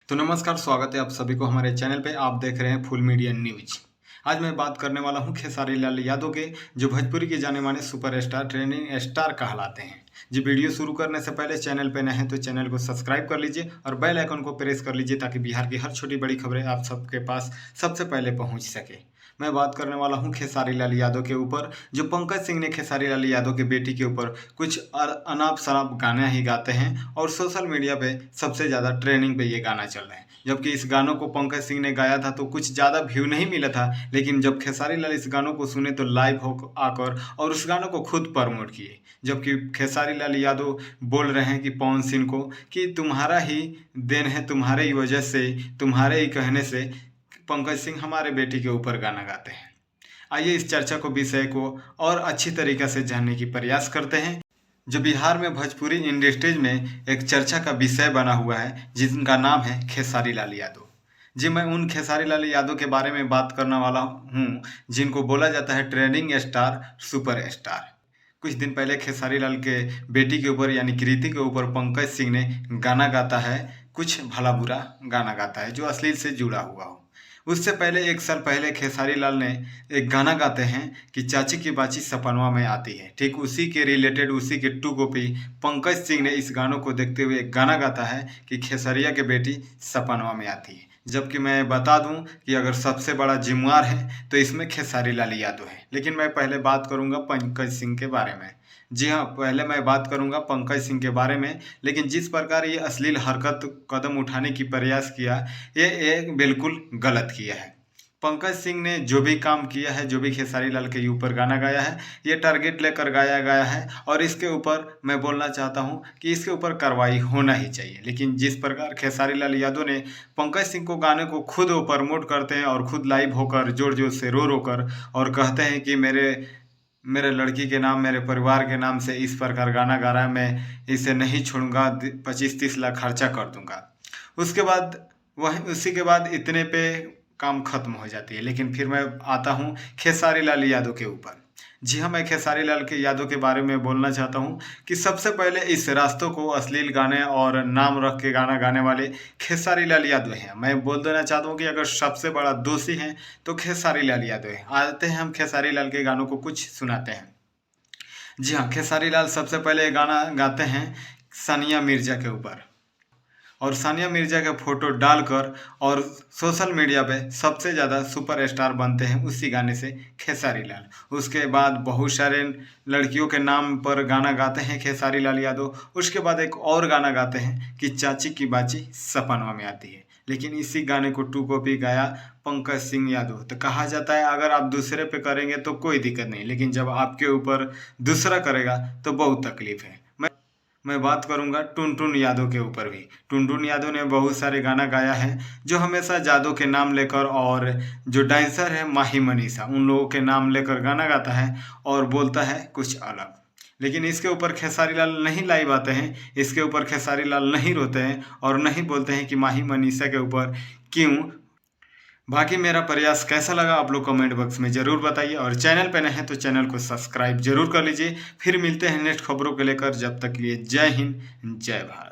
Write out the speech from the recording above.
तो नमस्कार, स्वागत है आप सभी को हमारे चैनल पे। आप देख रहे हैं फुल मीडिया न्यूज। आज मैं बात करने वाला हूं खेसारी लाल यादव के, जो भोजपुरी के जाने माने सुपरस्टार ट्रेंडिंग स्टार कहलाते हैं। जी, वीडियो शुरू करने से पहले चैनल पे नए हैं तो चैनल को सब्सक्राइब कर लीजिए और बेल आइकन को प्रेस कर लीजिए ताकि बिहार की हर छोटी बड़ी खबरें आप सबके पास सबसे पहले पहुंच सके। मैं बात करने वाला हूं खेसारी लाल यादव के ऊपर, जो पंकज सिंह ने खेसारी लाल यादव के बेटी के ऊपर कुछ अनाप शनाप गाने ही गाते हैं और सोशल मीडिया पे सबसे ज़्यादा ट्रेंडिंग पे ये गाना चल रहा है। जबकि इस गानों को पंकज सिंह ने गाया था तो कुछ ज़्यादा व्यू नहीं मिला था, लेकिन जब खेसारी लाल इस गानों को सुने तो लाइव हो आकर और उस गानों को खुद प्रमोट किए। जबकि खेसारी लाल यादव बोल रहे हैं कि पवन सिंह को कि तुम्हारा ही देन है, तुम्हारे ही वजह से, तुम्हारे ही कहने से पंकज सिंह हमारे बेटी के ऊपर गाना गाते हैं। आइए इस चर्चा को, विषय को और अच्छी तरीके से जानने की प्रयास करते हैं, जो बिहार में भोजपुरी इंडस्ट्रीज में एक चर्चा का विषय बना हुआ है, जिनका नाम है खेसारी लाल यादव। जी, मैं उन खेसारी लाल यादव के बारे में बात करने वाला हूँ जिनको बोला जाता है ट्रेंडिंग स्टार, सुपर स्टार। कुछ दिन पहले खेसारी लाल के बेटी के ऊपर यानी कृति के ऊपर पंकज सिंह ने गाना गाता है, कुछ भला बुरा गाना गाता है जो अश्लील से जुड़ा हुआ हो। उससे पहले 1 साल पहले खेसारी लाल ने एक गाना गाते हैं कि चाची की बाची सपनवा में आती है। ठीक उसी के रिलेटेड, उसी के टू कॉपी पंकज सिंह ने इस गानों को देखते हुए एक गाना गाता है कि खेसरिया के बेटी सपनवा में आती है। जबकि मैं बता दूं कि अगर सबसे बड़ा जिम्मेवार है तो इसमें खेसारी लाल यादव है। लेकिन मैं पहले बात करूंगा पंकज सिंह के बारे में। जी हाँ, पहले मैं बात करूंगा पंकज सिंह के बारे में। लेकिन जिस प्रकार ये अश्लील हरकत कदम उठाने की प्रयास किया, ये बिल्कुल गलत किया है। पंकज सिंह ने जो भी काम किया है, जो भी खेसारी लाल के ऊपर गाना गाया है, ये टारगेट लेकर गाया गया है और इसके ऊपर मैं बोलना चाहता हूँ कि इसके ऊपर कार्रवाई होना ही चाहिए। लेकिन जिस प्रकार खेसारी लाल यादव ने पंकज सिंह को गाने को खुद वो प्रमोट करते हैं और खुद लाइव होकर जोर जोर से रो रो कर और कहते हैं कि मेरे लड़की के नाम, मेरे परिवार के नाम से इस प्रकार गाना गा रहा है, मैं इसे नहीं छोड़ूंगा, 25-30 लाख खर्चा कर दूंगा। उसके बाद उसी के बाद इतने पे काम खत्म हो जाती है। लेकिन फिर मैं आता हूँ खेसारी लाल यादव के ऊपर। जी हाँ, मैं खेसारी लाल के यादव के बारे में बोलना चाहता हूँ कि सबसे पहले इस रास्तों को अश्लील गाने और नाम रख के गाना गाने वाले खेसारी लाल यादव हैं। मैं बोल देना चाहता हूँ कि अगर सबसे बड़ा दोषी हैं तो खेसारी लाल यादव हैं। आते हैं हम खेसारी लाल के गानों को कुछ सुनाते हैं। जी हाँ, खेसारी लाल सबसे पहले गाना गाते हैं सानिया मिर्जा के ऊपर और सानिया मिर्जा का फोटो डालकर और सोशल मीडिया पे सबसे ज़्यादा सुपरस्टार बनते हैं उसी गाने से खेसारी लाल। उसके बाद बहुत सारे लड़कियों के नाम पर गाना गाते हैं खेसारी लाल यादव। उसके बाद एक और गाना गाते हैं कि चाची की बाची सपनवा में आती है। लेकिन इसी गाने को टू कॉपी गाया पंकज सिंह यादव। तो कहा जाता है अगर आप दूसरे पे करेंगे तो कोई दिक्कत नहीं, लेकिन जब आपके ऊपर दूसरा करेगा तो बहुत तकलीफ है। मैं बात करूंगा टुनटुन यादव के ऊपर भी। टुनटुन यादव ने बहुत सारे गाना गाया है जो हमेशा यादव के नाम लेकर, और जो डांसर है माही मनीषा, उन लोगों के नाम लेकर गाना गाता है और बोलता है कुछ अलग। लेकिन इसके ऊपर खेसारी लाल नहीं लाइव आते हैं, इसके ऊपर खेसारी लाल नहीं रोते हैं और नहीं बोलते हैं कि माही मनीषा के ऊपर क्यों। बाकी मेरा प्रयास कैसा लगा आप लोग कमेंट बॉक्स में ज़रूर बताइए और चैनल पे नए हैं तो चैनल को सब्सक्राइब जरूर कर लीजिए। फिर मिलते हैं नेक्स्ट खबरों को लेकर, जब तक के लिए जय हिंद, जय भारत।